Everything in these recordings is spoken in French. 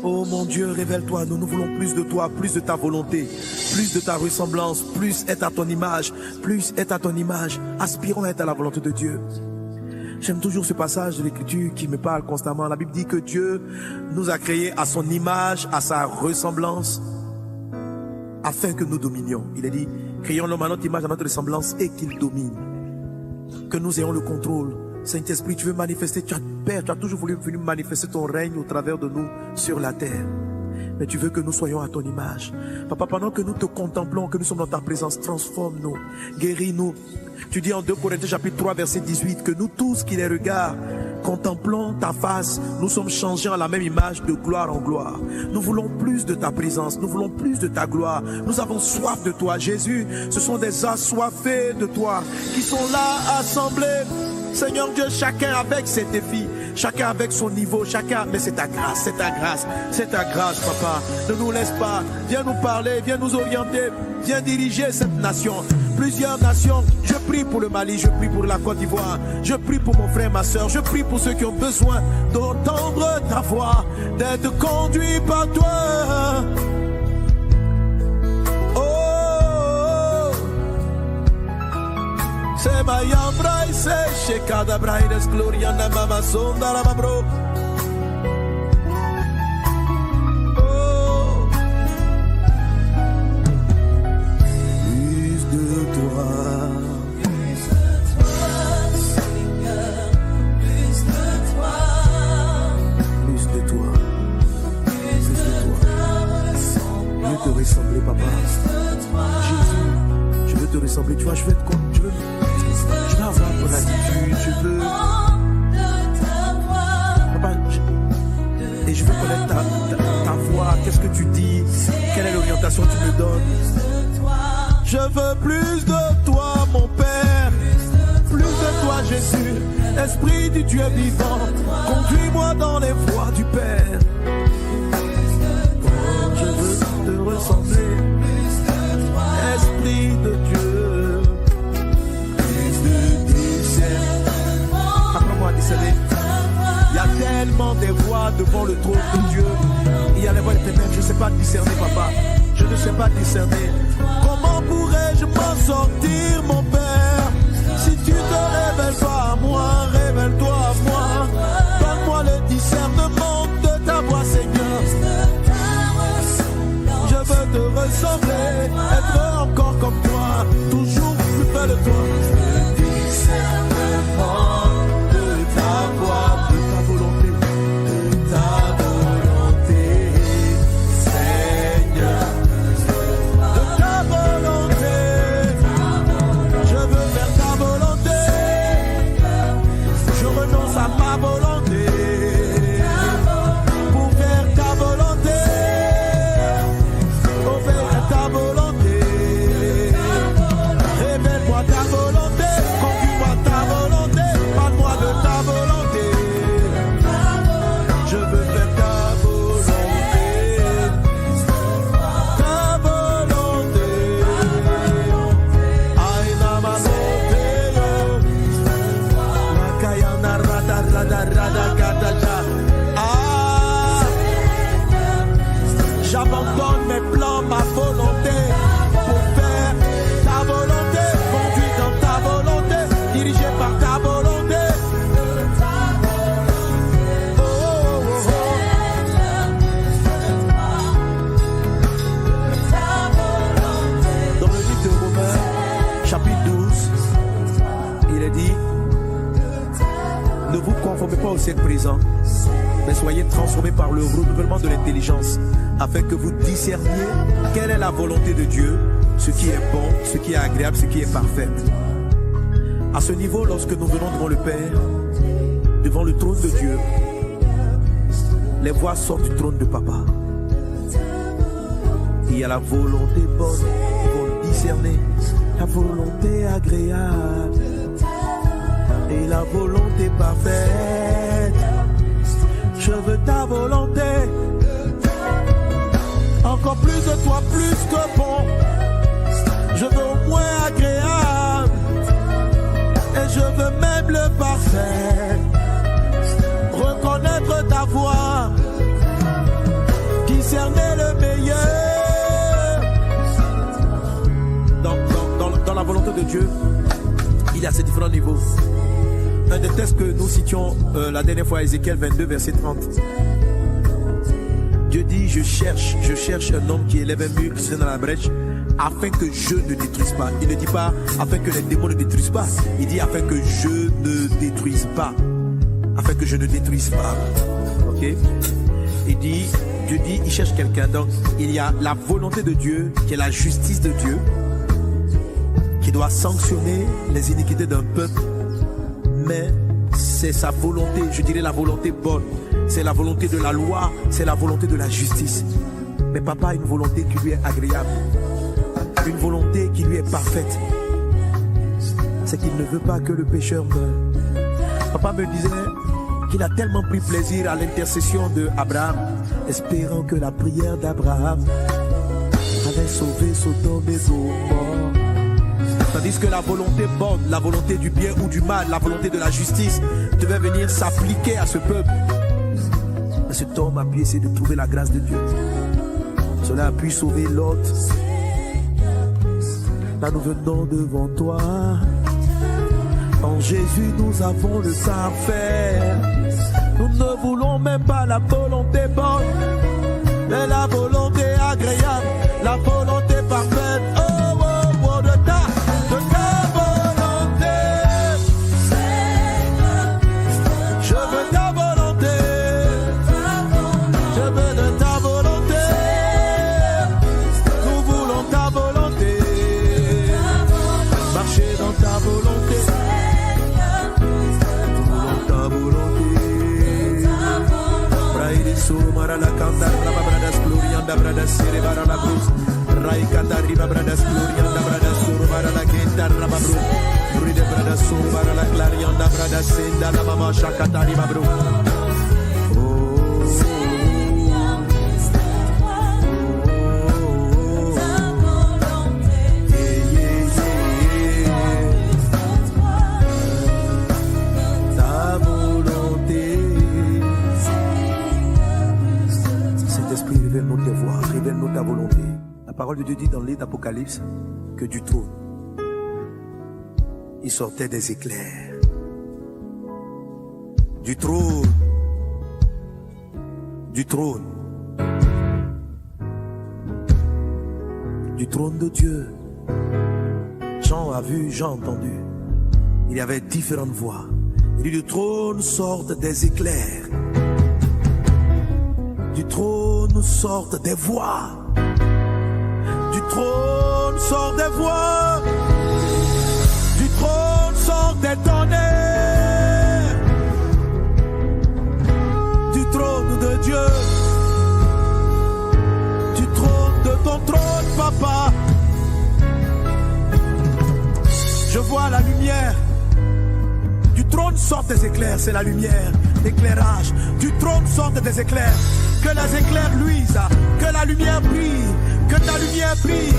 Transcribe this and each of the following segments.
Oh mon Dieu, révèle-toi, nous voulons plus de toi, plus de ta volonté, plus de ta ressemblance, plus être à ton image, plus être à ton image. Aspirons à être à la volonté de Dieu. J'aime toujours ce passage de l'Écriture qui me parle constamment. La Bible dit que Dieu nous a créés à son image, à sa ressemblance, afin que nous dominions. Il a dit, créons l'homme à notre image, à notre ressemblance, et qu'il domine. Que nous ayons le contrôle. Saint-Esprit, tu veux manifester, Père, tu as toujours voulu venir manifester ton règne au travers de nous sur la terre. Mais tu veux que nous soyons à ton image. Papa, pendant que nous te contemplons, que nous sommes dans ta présence, transforme-nous, guéris-nous. Tu dis en 2 Corinthiens chapitre 3 verset 18 que nous tous qui les regardons, contemplons ta face, nous sommes changés à la même image de gloire en gloire. Nous voulons plus de ta présence, nous voulons plus de ta gloire. Nous avons soif de toi, Jésus. Ce sont des assoiffés de toi qui sont là assemblés. Seigneur Dieu, chacun avec ses défis, chacun avec son niveau, chacun, mais c'est ta grâce, c'est ta grâce, c'est ta grâce, Papa. Ne nous laisse pas, viens nous parler, viens nous orienter, viens diriger cette nation. Plusieurs nations, je prie pour le Mali, je prie pour la Côte d'Ivoire, je prie pour mon frère, ma soeur, je prie pour ceux qui ont besoin d'entendre ta voix, d'être conduits par toi. Se mayambra y se shekada braides gloriana mama sonda la mabro. Oh, plus de toi, Seigneur, plus de toi, plus de toi, plus de toi. Je veux te ressembler, Papa. Jésus, je veux te ressembler. Tu vois, je veux être comme tu veux. Je veux avoir ton attitude, je veux... Papa, et je veux connaître ta voix, qu'est-ce que tu dis, quelle est l'orientation que tu me donnes. Je veux plus de toi, mon Père, plus de toi, Jésus, Esprit du Dieu vivant, conduis-moi dans les voies du Père. Je veux te ressembler, Esprit de Dieu. Il y a tellement des voix devant le trône de Dieu. Il y a les voix des ténèbres, je ne sais pas discerner, Papa. Je ne sais pas discerner. Comment pourrais-je m'en sortir, mon Père? Si tu te révèles pas à moi, révèle-toi à moi. Donne-moi le discernement de ta voix, Seigneur. Je veux te ressembler, être encore comme toi, toujours plus près de toi. Le discernement. Ta voix, de ta volonté, Seigneur, de ta volonté, je veux faire ta volonté, je renonce à ma volonté, pour faire ta volonté, pour faire ta volonté, révèle-moi ta volonté, conduis-moi ta volonté, parle-moi de ta volonté. J'abandonne mes plans, ma volonté pour faire ta volonté, conduit dans ta volonté, dirigé par ta volonté. Oh, oh, oh, oh. Dans le livre de Romains, chapitre 12, il est dit: ne vous conformez pas au siècle présent, mais soyez transformés par le renouvellement de l'intelligence, afin que vous discerniez quelle est la volonté de Dieu, ce qui est bon, ce qui est agréable, ce qui est parfait. À ce niveau, lorsque nous venons devant le Père, devant le trône de Dieu, les voix sortent du trône de Papa. Il y a la volonté bonne, ils vont discerner la volonté agréable et la volonté parfaite. Je veux ta volonté, encore plus de toi, plus que bon. Je veux au moins agréable, et je veux même le parfait. de Dieu, il y a ces différents niveaux. Un des textes que nous citions la dernière fois, Ézéchiel 22, verset 30. Dieu dit, je cherche un homme qui élève un mur, qui se met dans la brèche, afin que je ne détruise pas. Il ne dit pas afin que les démons ne détruisent pas. Il dit afin que je ne détruise pas. Afin que je ne détruise pas. Ok? Il dit, Dieu dit, il cherche quelqu'un. Donc, il y a la volonté de Dieu, qui est la justice de Dieu, qui doit sanctionner les iniquités d'un peuple. Mais c'est sa volonté, je dirais la volonté bonne. C'est la volonté de la loi, c'est la volonté de la justice. Mais papa a une volonté qui lui est agréable. Une volonté qui lui est parfaite. C'est qu'il ne veut pas que le pécheur meure. Papa me disait qu'il a tellement pris plaisir à l'intercession d'Abraham, espérant que la prière d'Abraham allait sauver Sodome et Gomorrhe. Tandis que la volonté bonne, la volonté du bien ou du mal, la volonté de la justice devait venir s'appliquer à ce peuple. Mais cet homme a pu essayer de trouver la grâce de Dieu. Cela a pu sauver Lot. Là nous venons devant toi. En Jésus nous avons le savoir-faire. Nous ne voulons même pas la volonté bonne, mais la volonté agréable, la volonté parfaite. Oh, oh, oh, de ta volonté. Je veux ta volonté. Je veux de ta volonté. Nous voulons ta volonté. Marcher dans ta volonté. Nous voulons ta volonté. Braille solo mara la canta, raba bradas glorianda bradas sere bara la cruz. Rai canta riba bradas glorianda bradas solo mara la quinta raba bro. Bride bradas solo mara la clarianda bradas senda la mama shakata riba bro. Révèle-nous tes voies, révèle-nous ta volonté. La parole de Dieu dit dans le livre d'Apocalypse que du trône, il sortait des éclairs. Du trône. Du trône. Du trône de Dieu. Jean a vu, Jean a entendu. Il y avait différentes voix. Il dit, du trône sortent des éclairs. Du trône sortent des voix. Du trône sortent des voix. Du trône sortent des tonnerres. Du trône de Dieu. Du trône de ton trône, papa. Je vois la lumière. Du trône sortent des éclairs, c'est la lumière, l'éclairage. Du trône sortent des éclairs. Que les éclairs luisent, que la lumière brille, que ta lumière brille,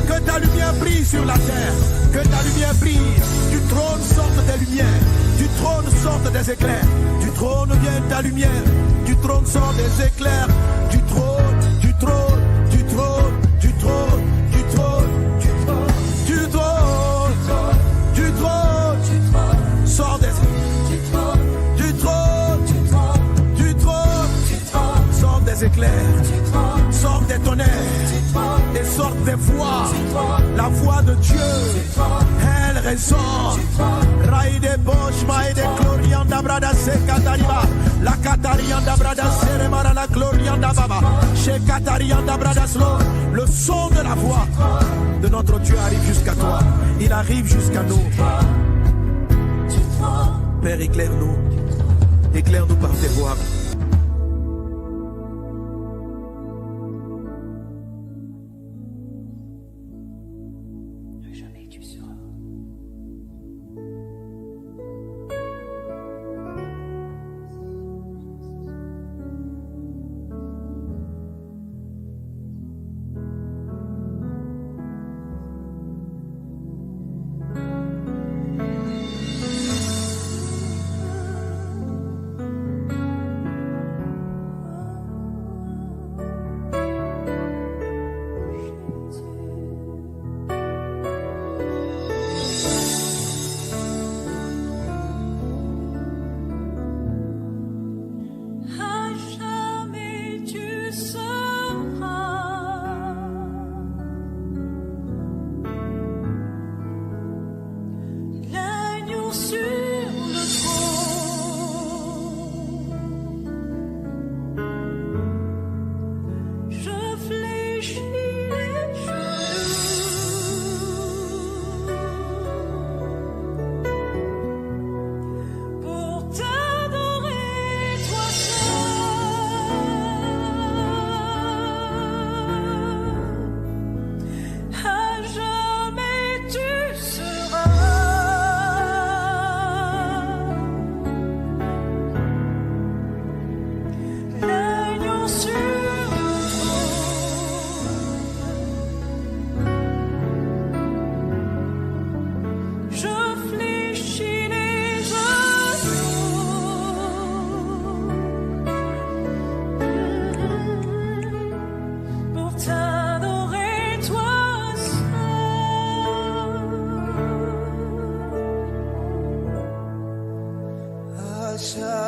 que ta lumière brille sur la terre, que ta lumière brille. Du trône sortent des lumières, du trône sortent des éclairs, du trône vient ta lumière, du trône sort des éclairs, du trône, du trône, du trône, du trône, du trône, du trône, du trône, du trône, du trône, sort des éclairs, sortent des tonnerres et sortent des voix. La voix de Dieu, elle résonne. Raide bosh maide glorianda brada se katariba. La katarianda brada seremara la glorianda baba. Chez katarianda brada slow. Le son de la voix de notre Dieu arrive jusqu'à toi. Il arrive jusqu'à nous. Père, éclaire-nous. Éclaire-nous par tes voix.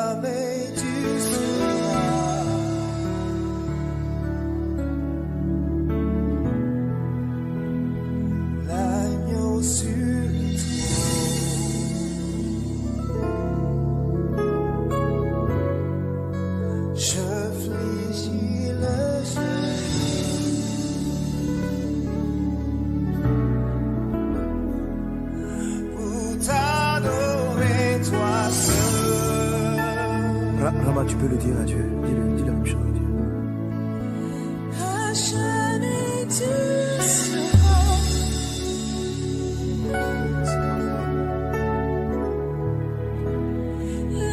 jamais tu seras l'agneau sur le trône. Je fléchis le genou pour t'adorer, toi seul. Rama, tu peux le dire à Dieu. Dis la même chose à Dieu. À jamais tu seras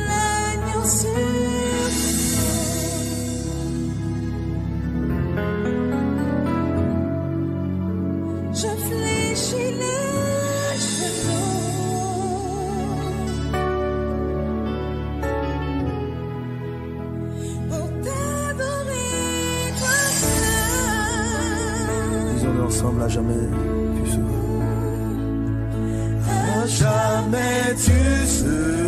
l'agneau sur le trône. Je fléchis les genoux pour t'adorer, toi seul. Disons-le ensemble, à jamais tu seras. À jamais tu seras